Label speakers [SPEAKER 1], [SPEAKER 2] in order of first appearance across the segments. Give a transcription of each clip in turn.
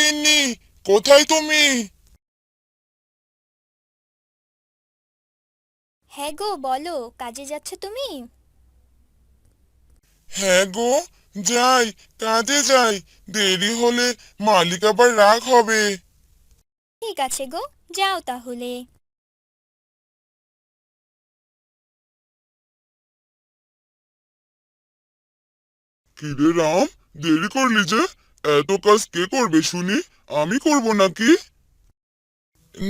[SPEAKER 1] গিন্নি, কোথায় তুমি?
[SPEAKER 2] হ্যাঁ গো, বলো, কাজে যাচ্ছ তুমি?
[SPEAKER 1] হ্যাঁ গো, যাই, কাজে যাই। দেরি হলে মালিক আবার রাগ হবে।
[SPEAKER 2] ঠিক আছে গো, যাও তাহলে।
[SPEAKER 1] কিরে রাম, দেরি করলি যে? এত কাজ কে করবে শুনি? আমি করব নাকি?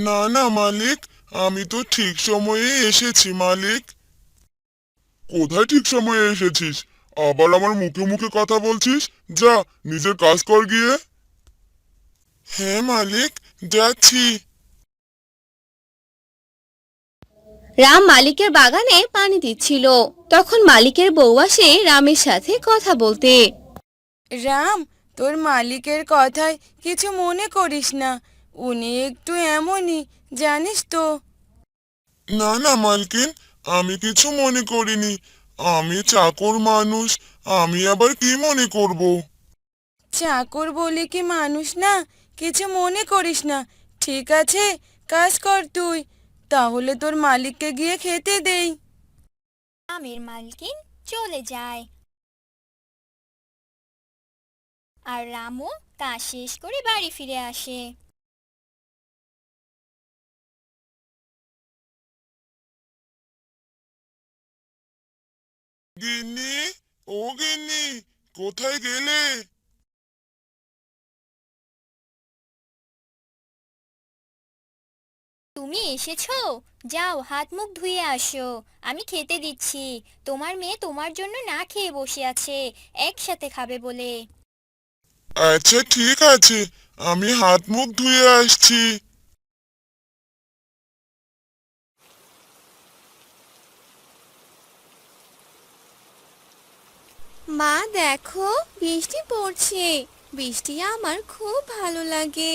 [SPEAKER 1] না না মালিক, আমি তো ঠিক সময়ে এসেছি মালিক। কোথায় ঠিক সময়ে এসেছিস? আবার আমার মুখে মুখে কথা বলছিস? যা, নিজের কাজ কর গিয়ে। হ্যাঁ মালিক, যাচ্ছি।
[SPEAKER 3] রাম মালিকের বাগানে পানি দিচ্ছিল। তখন মালিকের বউ আসে রামের সাথে কথা বলতে।
[SPEAKER 4] রাম, তোর মালিকের কথায় কিছু মনে করিস না। উনি একটু এমনই, জানিস তো।
[SPEAKER 1] না না মালকিন, আমি কিছু মনে করিনি। আমি চাকর মানুষ, আমি আবার কি মনে করব?
[SPEAKER 4] চাকর বলে কি মানুষ না? কিছু মনে করিস না। ঠিক আছে, কাজ কর তুই। তাহলে তোর মালিককে গিয়ে খেতে দেই।
[SPEAKER 2] আমের মালকিন চলে যায়, আর রামও কাজ শেষ করে বাড়ি ফিরে আসে।
[SPEAKER 1] গিন্নি, ও গিন্নি, কোথায় গেলে?
[SPEAKER 2] তুমি এসেছো? যাও, হাত মুখ ধুয়ে আসো। আমি খেতে দিচ্ছি। তোমার মেয়ে তোমার জন্য না খেয়ে বসে আছে, একসাথে খাবে বলে।
[SPEAKER 1] আচ্ছা ঠিক আছে, আমি হাত মুখ ধুয়ে আসছি।
[SPEAKER 3] মা দেখো, বৃষ্টি পড়ছে। বৃষ্টি আমার খুব ভালো লাগে।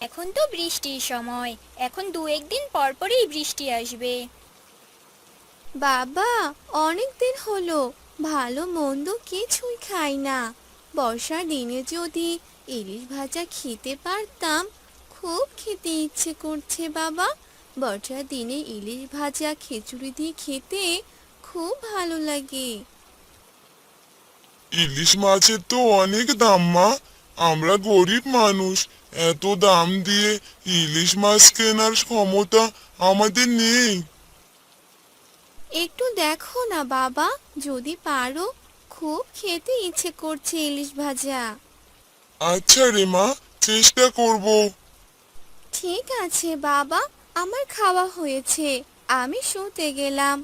[SPEAKER 2] এখন তো বৃষ্টির সময়, এখন দু একদিন পর পরই বৃষ্টি আসবে।
[SPEAKER 3] বাবা, অনেক দিন হলো ভালো মন্দ কিছুই খাই না। বর্ষার দিনে যদি ইলিশ ভাজা খেতে পারতাম। খুব খেতে ইচ্ছে করছে বাবা। বর্ষার দিনে ইলিশ ভাজা খিচুড়ি দিয়ে খেতে খুব ভালো লাগে।
[SPEAKER 1] ইলিশ মাছের তো অনেক দাম মা। আমরা গরিব মানুষ, এত দাম দিয়ে ইলিশ মাছ কেনার ক্ষমতা আমাদের নেই।
[SPEAKER 3] একটু দেখো না বাবা, যদি পারো। খুব খেতে ইচ্ছে করছে ইলিশ ভাজা।
[SPEAKER 1] আচ্ছা রে মা, চেষ্টা করব।
[SPEAKER 3] ঠিক আছে বাবা, আমার খাওয়া হয়েছে। আমি শুতে গেলাম।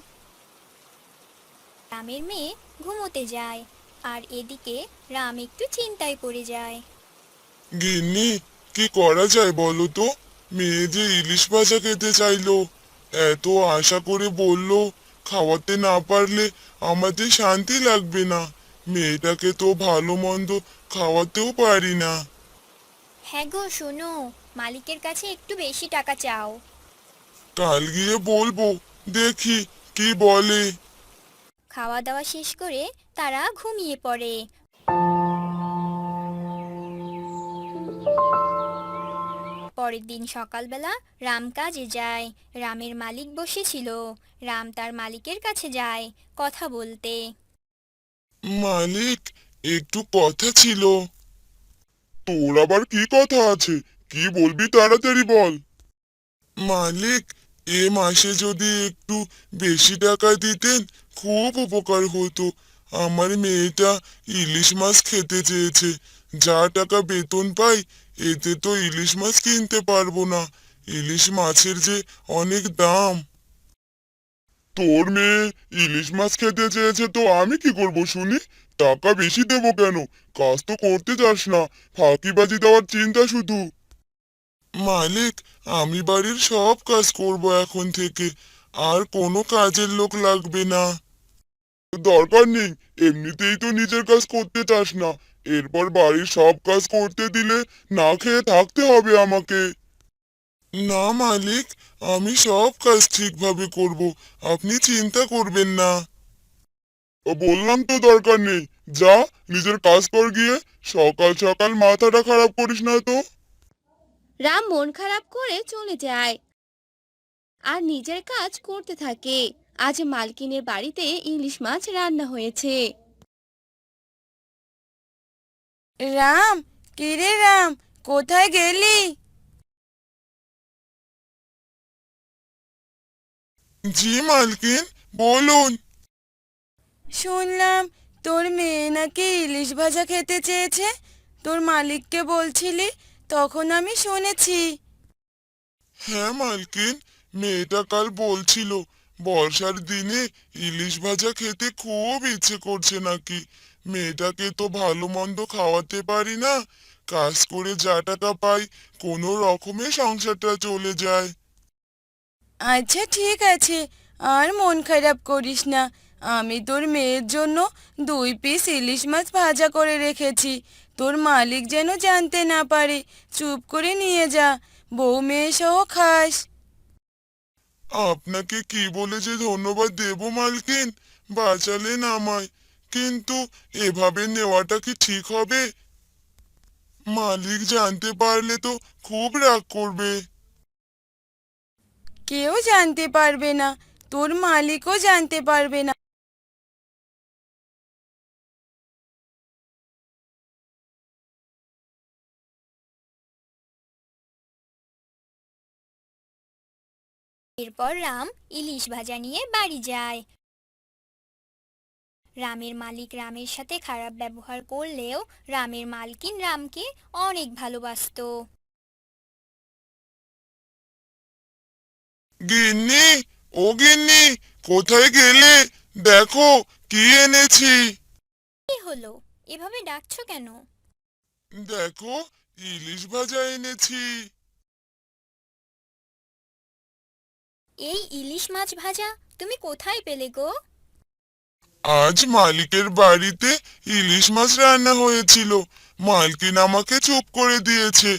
[SPEAKER 2] রামের মেয়ে ঘুমোতে যায়, আর এদিকে রাম একটু চিন্তায় পড়ে যায়।
[SPEAKER 1] গিন্নি, কি করা যায় বলো তো? মেয়ে যে ইলিশ ভাজা খেতে চাইলো, এত আশা করে বললো, খাওয়াতে না পারলে আমাদের শান্তি লাগবে না। মেয়েটাকে তো ভালো মন্দ খাওয়াতেও পারি না।
[SPEAKER 2] হ্যাঁ গো, শোনো, মালিকের কাছে একটু বেশি টাকা চাও।
[SPEAKER 1] কাল গিয়ে বলবো, দেখি কি বলে।
[SPEAKER 2] খাওয়া দাওয়া শেষ করে তারা ঘুমিয়ে পড়ে। পরের দিন সকালবেলা রাম কাজে যায়। রামের মালিক বসেছিল। রাম তার মালিকের কাছে যায় কথা বলতে।
[SPEAKER 1] মালিক, একটু কথা ছিল। তোর আবার কি কথা আছে? কি বলবি তাড়াতাড়ি বল। মালিক, এ মাসে যদি একটু বেশি টাকা দিতেন, খুব উপকার হতো। আমার মেয়েটা ইলিশ মাছ খেতে চেয়েছে। যা টাকা বেতন পাই, এতে তো ইলিশ মাছ কিনতে পারবো না। ইলিশ মাছের যে অনেক দাম। তোর মেয়ে ইলিশ মাছ খেতে চেয়েছে তো আমি কি করব শুনি? টাকা বেশি দেবো কেন? কাজ তো করতে যাস না, ফাঁকিবাজি দেওয়ার চিন্তা শুধু। মালিক, আমি বাড়ির সব কাজ করব এখন থেকে। আর কোনো কাজের লোক লাগবে না। দরকার নেই, এমনিতেই তো নিজের কাজ করতে চাস না। এরপর বাড়ির সব কাজ করতে দিলে না খেয়ে থাকতে হবে আমাকে। না মালিক, আমি সব কাজ ঠিকভাবে করব। আপনি চিন্তা করবেন না। বললাম তো দরকার নেই, যা, নিজের কাজ কর গিয়ে। সকাল সকাল মাথাটা খারাপ করিস না তো।
[SPEAKER 3] রাম মন খারাপ করে চলে যায় আর নিজের কাজ করতে থাকে। আজ মালকিনের বাড়িতে ইলিশ মাছ রান্না হয়েছে।
[SPEAKER 4] রাম, কিরে রাম, কোথায় গেলি?
[SPEAKER 1] জি মালকিন, বলুন।
[SPEAKER 4] শুনলাম তোর মেয়ে নাকি ইলিশ ভাজা খেতে চেয়েছে। তোর মালিককে বলছিলি, তখন আমি শুনেছি।
[SPEAKER 1] হ্যাঁ মালকিন, মেয়েটা কাল বলছিল বর্ষার দিনে ইলিশ ভাজা খেতে খুব ইচ্ছে করছে নাকি। মেয়েটাকে তো ভালো মন্দ খাওয়াতে পারি না, কাজ করে যা টাকা পাই কোনো রকমে সংসারটা চলে যায়।
[SPEAKER 4] আচ্ছা ঠিক আছে, আর মন খারাপ করিস না। আমি তোর মেয়ের জন্য 2 পিস ইলিশ মাছ ভাজা করে রেখেছি। তোর মালিক যেন জানতে না পারে, চুপ করে নিয়ে যা, বউ মেয়ে সহ খাস।
[SPEAKER 1] আপনাকে কি বলে যে ধন্যবাদ দেব মালকিন, বাঁচালেন আমায়। কিন্তু এভাবে নেওয়াটা কি ঠিক হবে? মালিক জানতে পারলে তো খুব রাগ করবে।
[SPEAKER 4] কেউ জানতে পারবে না, তোর মালিকও জানতে পারবে না।
[SPEAKER 2] এরপর রাম ইলিশ ভাজা নিয়ে বাড়ি যায়। রামের মালিক রামের সাথে খারাপ ব্যবহার করলেও রামের মালকিন রামকে অনেক ভালোবাসতো।
[SPEAKER 1] গিন্নি, ও গিন্নি, কোথায় গেলে? দেখো কি এনেছি।
[SPEAKER 2] কি হলো, এভাবে ডাকছো কেন?
[SPEAKER 1] দেখো, ইলিশ ভাজা এনেছি।
[SPEAKER 2] এই ইলিশ মাছ ভাজা তুমি কোথায় পেলে গো?
[SPEAKER 1] আজ মালিকের বাড়িতে ইলিশ মাছ রান্না হয়েছিল, মালকিন আমাকে চুপ করে দিয়েছে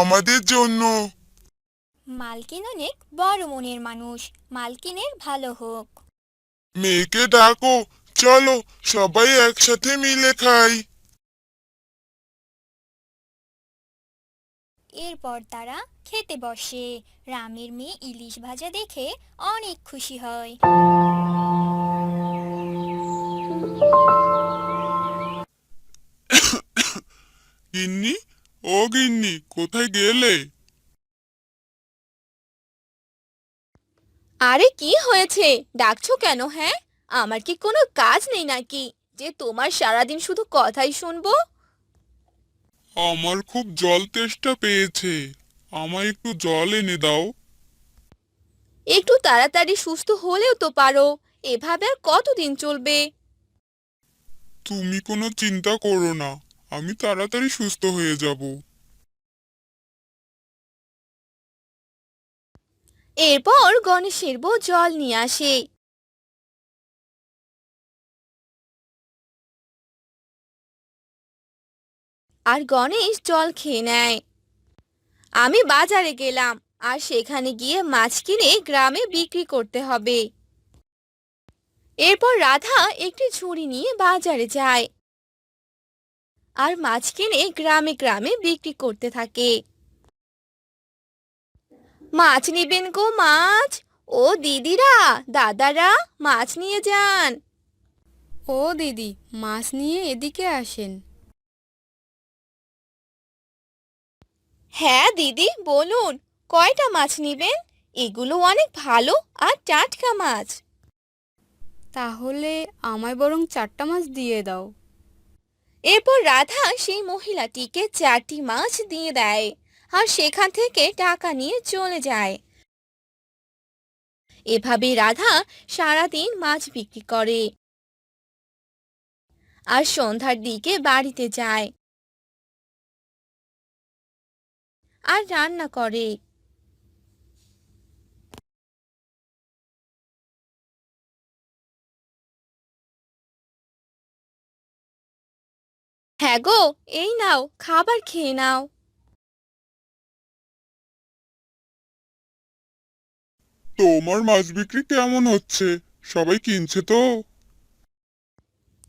[SPEAKER 1] আমাদের জন্য।
[SPEAKER 2] মালকিন অনেক বড় মনের মানুষ, মালকিনের ভালো হোক।
[SPEAKER 1] মেয়েকে ডাকো, চলো সবাই একসাথে মিলে খাই।
[SPEAKER 2] এরপর তারা খেতে বসে। রামের মেয়ে ইলিশ ভাজা দেখে অনেক খুশি হয়।
[SPEAKER 1] গিন্নি, ও গিন্নি, কোথায় গেলে?
[SPEAKER 3] আরে কি হয়েছে, ডাকছো কেন? হ্যাঁ, আমার কি কোনো কাজ নেই নাকি যে তোমার সারাদিন শুধু কথাই শুনবো?
[SPEAKER 1] আমার খুব জল তেষ্টা পেয়েছে, আমায় একটু জল এনে দাও।
[SPEAKER 3] একটু তাড়াতাড়ি সুস্থ হলেও তো পারো, এভাবে আর কতদিন চলবে?
[SPEAKER 1] তুমি কোনো চিন্তা করো না, আমি তাড়াতাড়ি সুস্থ হয়ে যাব।
[SPEAKER 3] এরপর গণেশের বউ জল নিয়ে আসে। আর গণেশ জল খেয়ে নেয়। আমি বাজারে গেলাম, আর সেখানে গিয়ে মাছ কিনে গ্রামে বিক্রি করতে হবে। এরপর রাধা একটি ঝুড়ি নিয়ে বাজারে যায় আর মাছ কিনে গ্রামে গ্রামে বিক্রি করতে থাকে। মাছ নিবেন গো মাছ? ও দিদিরা, দাদারা, মাছ নিয়ে যান।
[SPEAKER 5] ও দিদি, মাছ নিয়ে এদিকে আসেন।
[SPEAKER 3] হ্যাঁ দিদি, বলুন, কয়টা মাছ নিবেন? এগুলো অনেক ভালো আর টাটকা মাছ।
[SPEAKER 5] তাহলে আমায় বরং 4টা মাছ দিয়ে দাও।
[SPEAKER 3] এরপর রাধা সেই মহিলাটিকে 4টি মাছ দিয়ে দেয় আর সেখান থেকে টাকা নিয়ে চলে যায়। এভাবে রাধা সারাদিন মাছ বিক্রি করে আর সন্ধ্যার দিকে বাড়িতে যায় আর রান্না করে। হ্যাঁ গো, এই নাও, খাবার খেয়ে নাও।
[SPEAKER 1] তোমার মাছ বিক্রি কেমন হচ্ছে? সবাই কিনছে তো?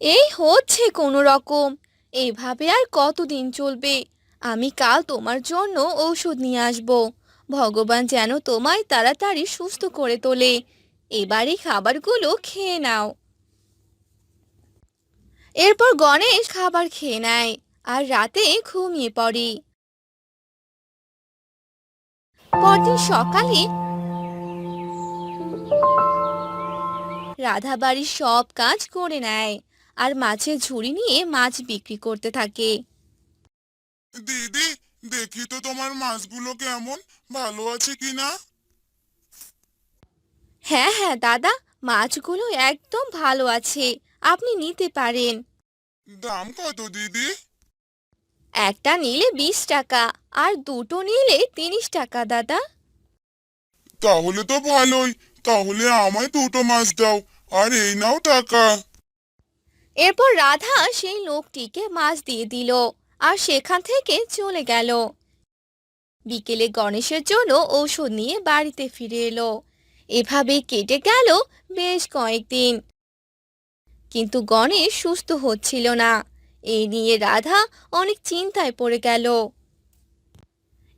[SPEAKER 3] এই হচ্ছে কোনো রকম। এভাবে আর কতদিন চলবে? আমি কাল তোমার জন্য ঔষধ নিয়ে আসব। ভগবান যেন তোমায় তাড়াতাড়ি সুস্থ করে তোলে। এবারই খাবারগুলো খেয়ে নাও। এরপর গণেশ খাবার খেয়ে নেয় আর রাতে ঘুমিয়ে পড়ে। পরদিন সকালে রাধা বাড়ির সব কাজ করে নেয় আর মাছের ঝুড়ি নিয়ে মাছ বিক্রি করতে থাকে।
[SPEAKER 1] দিদি, দেখি তো তোমার মাছগুলো কেমন, ভালো আছে কিনা।
[SPEAKER 3] হ্যাঁ হ্যাঁ দাদা, মাছগুলো একদম ভালো আছে, আপনি নিতে পারেন।
[SPEAKER 1] দাম কত দিদি?
[SPEAKER 3] একটা নিলে 20 টাকা আর দুটো নিলে 30 টাকা দাদা।
[SPEAKER 1] তাহলে তো ভালোই, তাহলে আমায় দুটো মাছ দাও, আর এই নাও টাকা।
[SPEAKER 3] এরপর রাধা সেই লোকটিকে মাছ দিয়ে দিল আর সেখান থেকে চলে গেল। বিকেলে গণেশের জন্য ঔষধ নিয়ে বাড়িতে ফিরে এলো। এভাবে কেটে গেল বেশ কয়েকদিন, কিন্তু গণেশ সুস্থ হচ্ছিল না। এই নিয়ে রাধা অনেক চিন্তায় পড়ে গেল।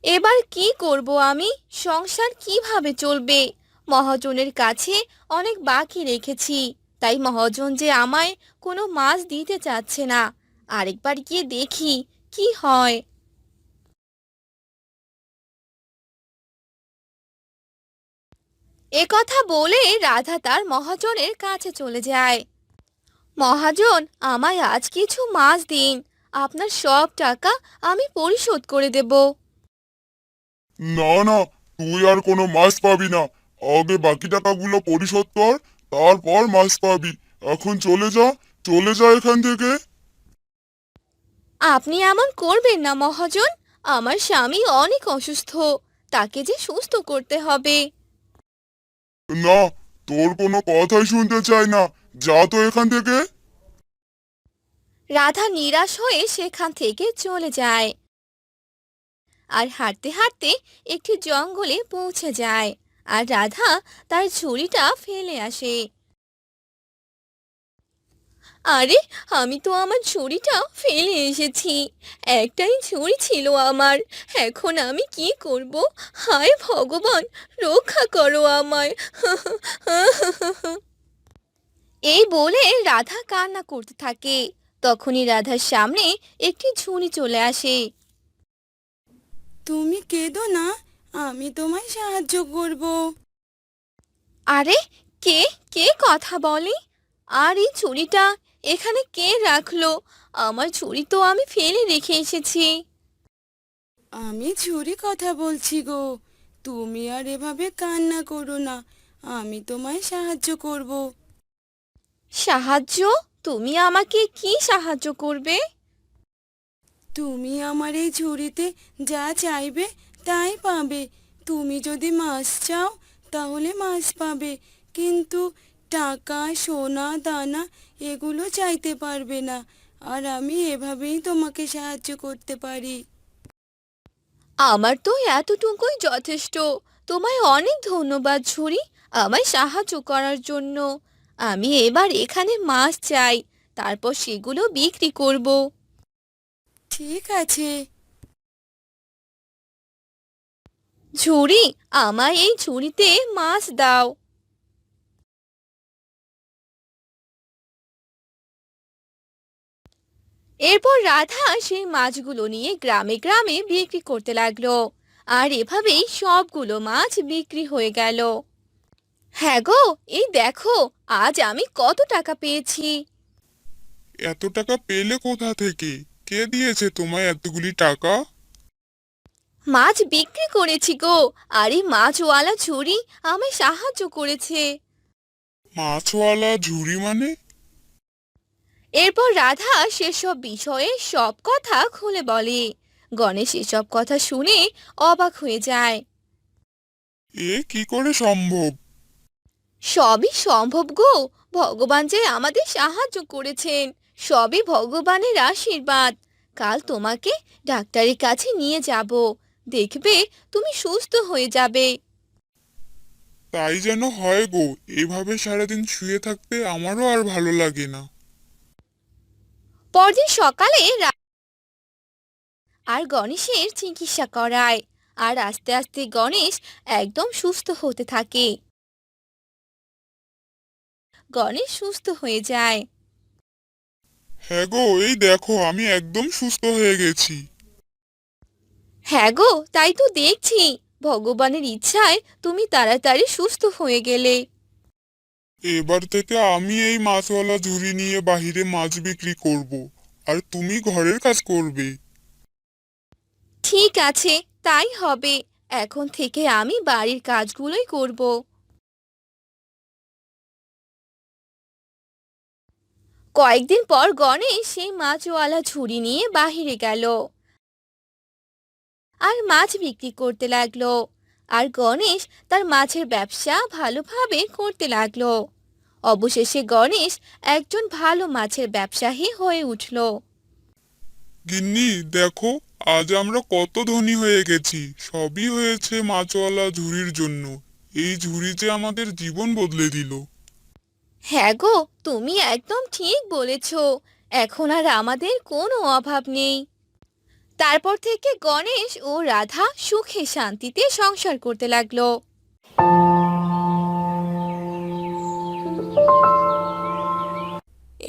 [SPEAKER 3] এবার কি করব আমি? সংসার কিভাবে চলবে? মহাজনের কাছে অনেক বাকি রেখেছি, তাই মহাজন যে আমায় কোনো মাছ দিতে চাচ্ছে না। আরেকবার গিয়ে দেখি কি হয়। এ কথা বলে রাধা তার মহাজনের কাছে চলে যায়। মহাজন, আমায় আজ কিছু মাছ দিন, আপনার সব টাকা আমি পরিশোধ করে দেব।
[SPEAKER 1] না না, তুই আর কোনো মাছ পাবি না। আগে বাকি টাকাগুলো পরিশোধ কর, তারপর মাছ পাবি। এখন চলে যা, চলে যা এখান থেকে।
[SPEAKER 3] আপনি এমন করবেন না মহাজন, আমার স্বামী অনেক অসুস্থ, তাকে যে সুস্থ করতে হবে।
[SPEAKER 1] না, তোর কোনো কথাই শুনতে চাই না, যা তো এখান থেকে।
[SPEAKER 3] রাধা নিরাশ হয়ে সেখান থেকে চলে যায় আর হাঁটতে হাঁটতে একটি জঙ্গলে পৌঁছে যায়। আর রাধা তার ঝুড়িটা ফেলে আসে। আরে, আমি তো আমার ঝুড়িটা ফেলে এসেছি। একটাই ঝুড়ি ছিল আমার, এখন আমি কি করব? হায় ভগবান, রক্ষা করো আমায়। এই বলে রাধা কান্না করতে থাকে। তখনই রাধার সামনে একটি ঝুড়ি চলে আসে।
[SPEAKER 4] তুমি কেঁদো না, আমি তোমায় সাহায্য করব।
[SPEAKER 3] আরে, কে কে কথা বলে? আর এই ছুরিটা এখানে কে রাখলো? আমার ছুরি তো আমি ফেলে রেখে এসেছি।
[SPEAKER 4] আমি ঝুরি কথা বলছি গো, তুমি আর এভাবে কান্না করো না, আমি তোমায় সাহায্য করব।
[SPEAKER 3] সাহায্য? তুমি আমাকে কি সাহায্য করবে?
[SPEAKER 4] তুমি আমার এই ঝুড়িতে যা চাইবে তাই পাবে। তুমি যদি মাছ চাও তাহলে মাছ পাবে, কিন্তু টাকা সোনা দানা এগুলো চাইতে পারবে না। আর আমি এভাবেই তোমাকে সাহায্য করতে পারি।
[SPEAKER 3] আমার তো এতটুকুই যথেষ্ট। তোমায় অনেক ধন্যবাদ ঝুরি, আমায় সাহায্য করার জন্য। আমি এবার এখানে মাছ চাই, তারপর সেগুলো বিক্রি করব।
[SPEAKER 4] ঠিক আছে।
[SPEAKER 3] ঝুরি, আমায় এই ঝুড়িতে মাছ দাও। এরপর রাধা সেই মাছগুলো নিয়ে গ্রামে গ্রামে বিক্রি করতে লাগলো। আর এভাবেই সবগুলো মাছ বিক্রি হয়ে গেল। হ্যাঁ গো, এই দেখো, আজ আমি কত টাকা পেয়েছি।
[SPEAKER 1] এত টাকা পেলে কোথা থেকে? কে দিয়েছে তোমায় এতগুলি টাকা?
[SPEAKER 3] মাছ বিক্রি করেছি গো, আর এই মাছওয়ালা ঝুড়ি আমায় সাহায্য করেছে।
[SPEAKER 1] মাছওয়ালা ঝুড়ি মানে?
[SPEAKER 3] এরপর রাধা সেসব বিষয়ে সব কথা খুলে বলে। গণেশ এসব কথা শুনে অবাক হয়ে যায়।
[SPEAKER 1] এ কি করে সম্ভব?
[SPEAKER 3] সবই সম্ভব গো, ভগবান যে আমাদের সাহায্য করেছেন, সবই ভগবানের আশীর্বাদ। কাল তোমাকে ডাক্তারের কাছে নিয়ে যাব, দেখবে তুমি সুস্থ হয়ে যাবে।
[SPEAKER 1] তাই যেন হয় গো, এভাবে সারাদিন শুয়ে থাকতে আমারও আর ভালো লাগে না।
[SPEAKER 3] পরদিন সকালে আর গণেশের চিকিৎসা করায়, আর আস্তে আস্তে গণেশ একদম সুস্থ হতে থাকে। গণেশ সুস্থ হয়ে যায়।
[SPEAKER 1] হ্যাঁ গো, এই দেখো আমি একদম সুস্থ হয়ে গেছি।
[SPEAKER 3] হ্যাঁ গো, তাই তো দেখছি। ভগবানের ইচ্ছায় তুমি তাড়াতাড়ি সুস্থ হয়ে গেলে।
[SPEAKER 1] এবার থেকে আমি এই মাছওয়ালা ঝুড়ি নিয়ে বাহিরে মাছ বিক্রি করব, আর তুমি ঘরের কাজ করবে।
[SPEAKER 3] ঠিক আছে, তাই হবে। এখন থেকে আমি বাড়ির কাজগুলোই করব। কয়েকদিন পর গণেশ সেই মাছওয়ালা ঝুড়ি নিয়ে বাহিরে গেল আর মাছ বিক্রি করতে লাগলো। আর গণেশ তার মাছের ব্যবসা ভালোভাবে করতে লাগলো। অবশেষে গণেশ একজন ভালো মাছের ব্যবসায়ী হয়ে উঠল।
[SPEAKER 1] গিন্নি দেখো, আজ আমরা কত ধনী হয়ে গেছি। সবই হয়েছে মাছওয়ালা ঝুড়ির জন্য। এই ঝুড়ি যে আমাদের জীবন বদলে দিল।
[SPEAKER 3] হ্যাঁ গো, তুমি একদম ঠিক বলেছ। এখন আর আমাদের কোনো অভাব নেই। তারপর থেকে গণেশ ও রাধা সুখে শান্তিতে সংসার করতে লাগলো।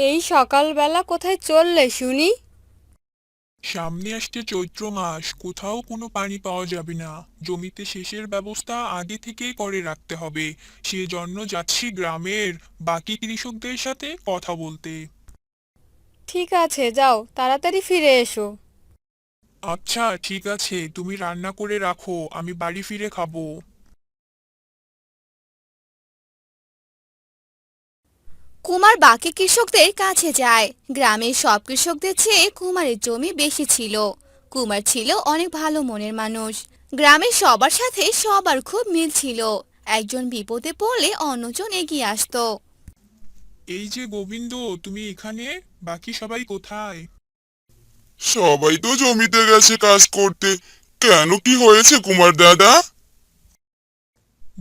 [SPEAKER 5] এই সকালবেলা কোথায় চললে শুনি?
[SPEAKER 6] সামনে আসছে চৈত্র মাস, কোথাও কোনো পানি পাওয়া যাবে না। জমিতে সেচের ব্যবস্থা আগে থেকেই করে রাখতে হবে। সেজন্য যাচ্ছি গ্রামের বাকি কৃষকদের সাথে কথা বলতে।
[SPEAKER 5] ঠিক আছে, যাও তাড়াতাড়ি ফিরে এসো।
[SPEAKER 6] আচ্ছা ঠিক আছে, তুমি রান্না করে রাখো, আমি বাড়ি ফিরে খাবো।
[SPEAKER 3] কুমার বাকি কৃষকদের কাছে যায়। গ্রামের সব কৃষকদের চেয়ে কুমারের জমি বেশি ছিল। কুমার ছিল অনেক ভালো মনের মানুষ। গ্রামের সবার সাথে সবার খুব মিল ছিল। একজন বিপদে পড়লে অন্যজন এগিয়ে আসতো।
[SPEAKER 6] এই যে গোবিন্দ, তুমি এখানে? বাকি সবাই কোথায়?
[SPEAKER 1] সবাই তো জমিতে গেছে কাজ করতে। কেন, কি হয়েছে কুমার দাদা?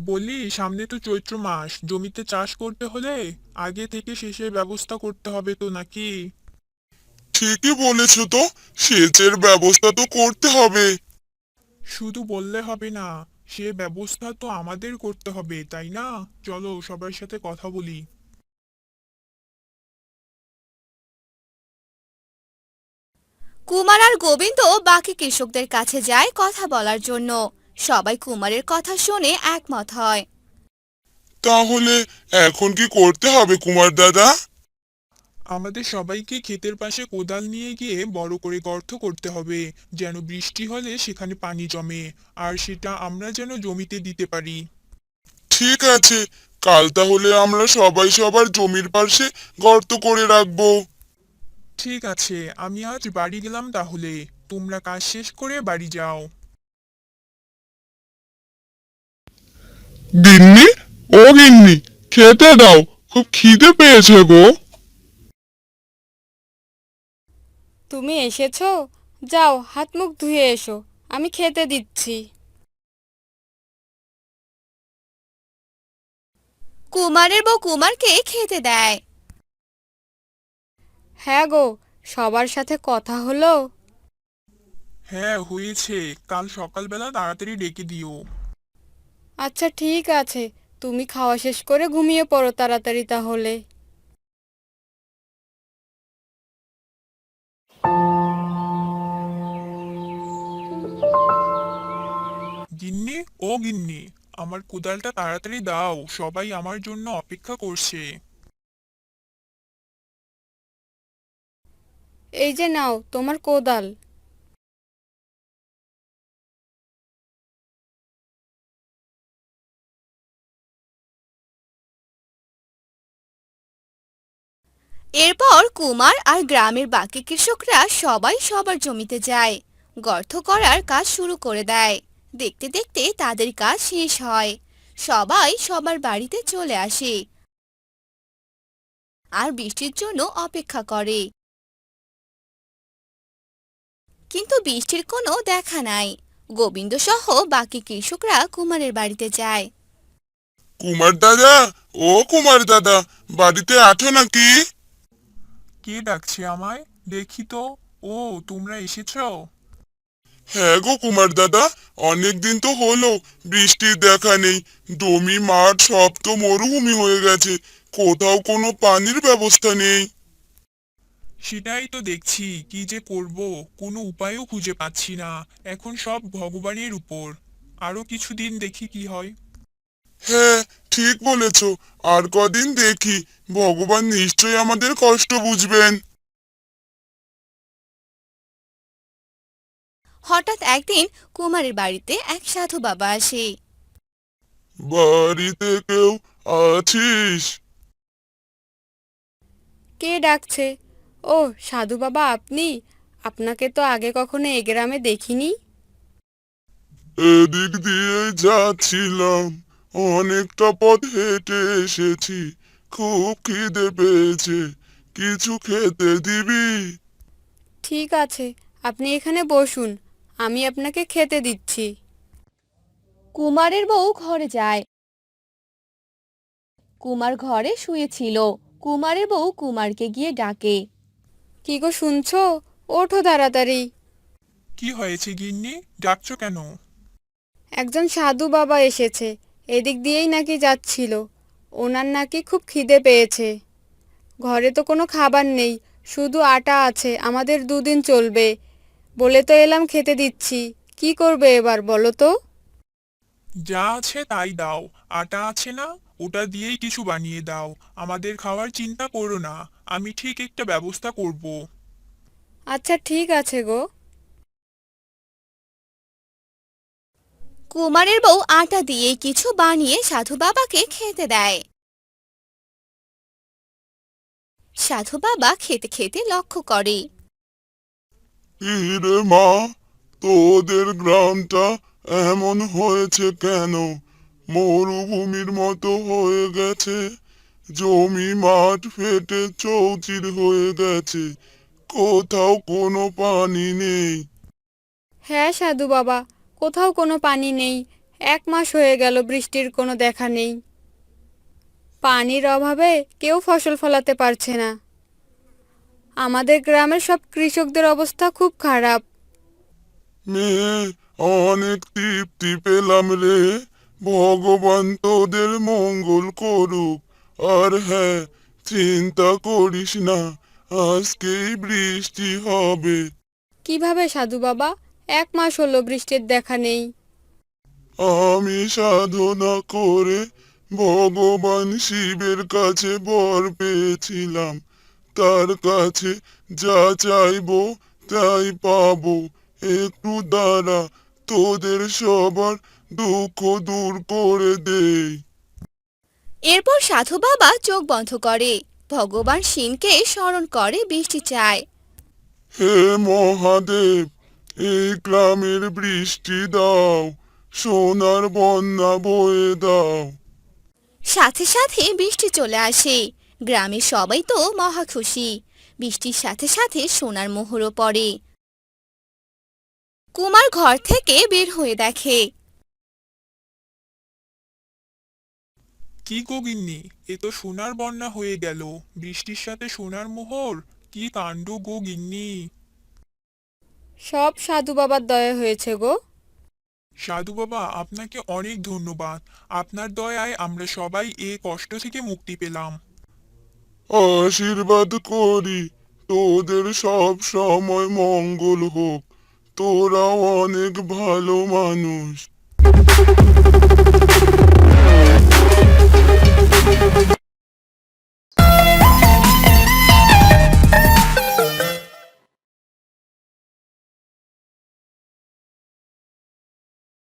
[SPEAKER 6] বলি, সামনে তো চৈত্র মাস, জমিতে চাষ করতে হলে আগে থেকে সেচের ব্যবস্থা করতে হবে তো নাকি?
[SPEAKER 1] ঠিকই বলেছো তো, সেচের ব্যবস্থা তো করতে হবে।
[SPEAKER 6] শুধু বললে হবে না, সে ব্যবস্থা তো আমাদের করতে হবে, তাই না? চলো সবার সাথে কথা বলি।
[SPEAKER 3] কুমার আর গোবিন্দ বাকি কৃষকদের কাছে যায় কথা বলার জন্য। সবাই কুমারের কথা শুনে একমত হয়।
[SPEAKER 1] তাহলে এখন কি করতে হবে কুমার দাদা?
[SPEAKER 6] আমাদের সবাইকে ক্ষেতের পাশে কোদাল নিয়ে গিয়ে বড় করে গর্ত করতে হবে, যেন বৃষ্টি হলে সেখানে পানি জমে, আর সেটা আমরা যেন জমিতে দিতে পারি।
[SPEAKER 1] ঠিক আছে, কাল তাহলে আমরা সবাই সবার জমির পাশে গর্ত করে রাখবো।
[SPEAKER 6] ঠিক আছে, আমি আজ বাড়ি গেলাম তাহলে। তোমরা কাজ শেষ করে বাড়ি যাও।
[SPEAKER 1] গিন্নি, ও গিন্নি, খেতে দাও, খুব খিদে পেয়েছে গো।
[SPEAKER 5] তুমি এসেছো? যাও হাত মুখ ধুয়ে এসো, আমি খেতে দিচ্ছি।
[SPEAKER 3] কুমারের বউ কুমারকে খেতে দেয়।
[SPEAKER 5] হ্যাঁ গো, সবার সাথে কথা হলো?
[SPEAKER 6] হ্যাঁ হয়েছে, কাল সকালবেলা তাড়াতাড়ি ডেকে দিও।
[SPEAKER 5] আচ্ছা ঠিক আছে, তুমি খাওয়া শেষ করে ঘুমিয়ে পড়ো তাড়াতাড়ি তাহলে।
[SPEAKER 6] গিন্নি, ও গিন্নি, আমার কোদালটা তাড়াতাড়ি দাও, সবাই আমার জন্য অপেক্ষা করছে।
[SPEAKER 5] এই যে নাও তোমার কোদাল।
[SPEAKER 3] এরপর কুমার আর গ্রামের বাকি কৃষকরা সবাই সবার জমিতে যায়। গর্ত করার কাজ শুরু করে দেয়। দেখতে দেখতে তাদের কাজ শেষ হয়। সবাই সবার বাড়িতে চলে আসে আর বৃষ্টির জন্য অপেক্ষা করে। কিন্তু বৃষ্টির কোনো দেখা নাই। গোবিন্দ সহ বাকি কৃষকরা কুমারের বাড়িতে যায়।
[SPEAKER 1] কুমার দাদা, ও কুমার দাদা, বাড়িতে আছো নাকি?
[SPEAKER 6] কে ডাকছে আমায়? দেখি তো। ও, তোমরা এসেছো?
[SPEAKER 1] হ্যাঁ গো কুমার দাদা, অনেকদিন তো হলো বৃষ্টির দেখা নেই। জমি মাঠ সব তো মরুভূমি হয়ে গেছে, কোথাও কোনো পানির ব্যবস্থা নেই।
[SPEAKER 6] সেটাই তো দেখছি, কি যে করব, কোনো উপায়ও খুঁজে পাচ্ছি না। এখন সব ভগবানের উপর। আরো কিছুদিন দেখি কি হয়।
[SPEAKER 1] হ্যাঁ, ঠিক বলেছ। আর কদিন দেখি, ভগবান নিশ্চয়ই আমাদের কষ্ট বুঝবেন।
[SPEAKER 3] হঠাৎ একদিন কুমারের বাড়িতে এক সাধু বাবা আসে।
[SPEAKER 1] বাড়িতে কেউ আছিস?
[SPEAKER 5] কে ডাকছে? ও, সাধু বাবা আপনি? আপনাকে তো আগে কখনো এ গ্রামে দেখিনি।
[SPEAKER 1] এদিক দিয়ে যাচ্ছিলাম, অনেকটা পথ হেঁটে এসেছি, খুব খিদে পেয়েছে, কিছু খেতে দিবি?
[SPEAKER 5] ঠিক আছে, আপনি এখানে বসুন, আমি আপনাকে খেতে দিচ্ছি।
[SPEAKER 3] কুমারের বউ ঘরে যায়। কুমার ঘরে শুয়েছিল। কুমারের বউ কুমারকে গিয়ে ডাকে।
[SPEAKER 5] কি গো শুনছো? ওঠো তাড়াতাড়ি।
[SPEAKER 6] কি হয়েছে গিন্নি, ডাকছো কেন?
[SPEAKER 5] একজন সাধু বাবা এসেছে, এদিক দিয়েই নাকি যাচ্ছিল। ওনার নাকি খুব খিদে পেয়েছে। ঘরে তো কোনো খাবার নেই, শুধু আটা আছে, আমাদের 2 দিন চলবে। বলে তো এলাম খেতে দিচ্ছি, কি করবে এবার বলো তো?
[SPEAKER 6] যা আছে তাই দাও। আটা আছে না, ওটা দিয়েই কিছু বানিয়ে দাও। আমাদের খাওয়ার চিন্তা করো না, আমি ঠিক একটা ব্যবস্থা করব।
[SPEAKER 5] আচ্ছা ঠিক আছে গো।
[SPEAKER 3] কুমারের বউ আটা দিয়ে কিছু বানিয়ে সাধু বাবাকে খেতে দেয়। সাধু বাবা খেতে খেতে লক্ষ্য করে।
[SPEAKER 1] ইরে মা, তোদের গ্রামটা এমন হয়েছে কেন? মরুভূমির মতো হয়ে গেছে, জমি মাঠ ফেটে চৌচির হয়ে গেছে, কোথাও কোনো পানি নেই।
[SPEAKER 5] হ্যাঁ সাধু বাবা, কোথাও কোনো পানি নেই। 1 মাস হয়ে গেল বৃষ্টির কোনো দেখা নেই। পানির অভাবে কেউ ফসল ফলাতে পারছে না। আমাদের গ্রামের সব কৃষকদের অবস্থা খুব খারাপ।
[SPEAKER 1] মেয়ে, অনেক তৃপ্তি পেলাম রে, ভগবান তোদের মঙ্গল করুক। আর হ্যাঁ, চিন্তা করিস না, আজকেই বৃষ্টি হবে।
[SPEAKER 5] কিভাবে সাধু বাবা? 1 মাস হলো বৃষ্টির দেখা নেই।
[SPEAKER 1] আমি সাধনা করে ভগবান শিবের কাছে বর পেয়েছিলাম, তার কাছে যা চাইবো তাই পাবো। একটু দাঁড়া, তোদের সবার দুঃখ দূর করে দেই।
[SPEAKER 3] এরপর সাধু বাবা চোখ বন্ধ করে ভগবান শিবকে স্মরণ করে বৃষ্টি চায়।
[SPEAKER 1] হে মহাদেব, এই গ্রামের বৃষ্টি দাও, সোনার বন্যা বয়ে দাও।
[SPEAKER 3] সাথে সাথে বৃষ্টি চলে আসে। গ্রামের সবাই তো মহা খুশি। বৃষ্টির সাথে সাথে সোনার মোহরও পড়ে। কুমার ঘর থেকে বের হয়ে দেখে।
[SPEAKER 6] কি গো গিন্নি, এ তো সোনার বন্যা হয়ে গেল। বৃষ্টির সাথে সোনার মোহর, কি কাণ্ড গো গিন্নি।
[SPEAKER 5] সব সাধু বাবার দয়া হয়েছে গো।
[SPEAKER 6] সাধু বাবা, আপনাকে অনেক ধন্যবাদ। আপনার দয়ায় আমরা সবাই এ কষ্ট থেকে মুক্তি পেলাম।
[SPEAKER 1] আশীর্বাদ করি তোদের সব সময় মঙ্গল হোক, তোরা অনেক ভালো মানুষ।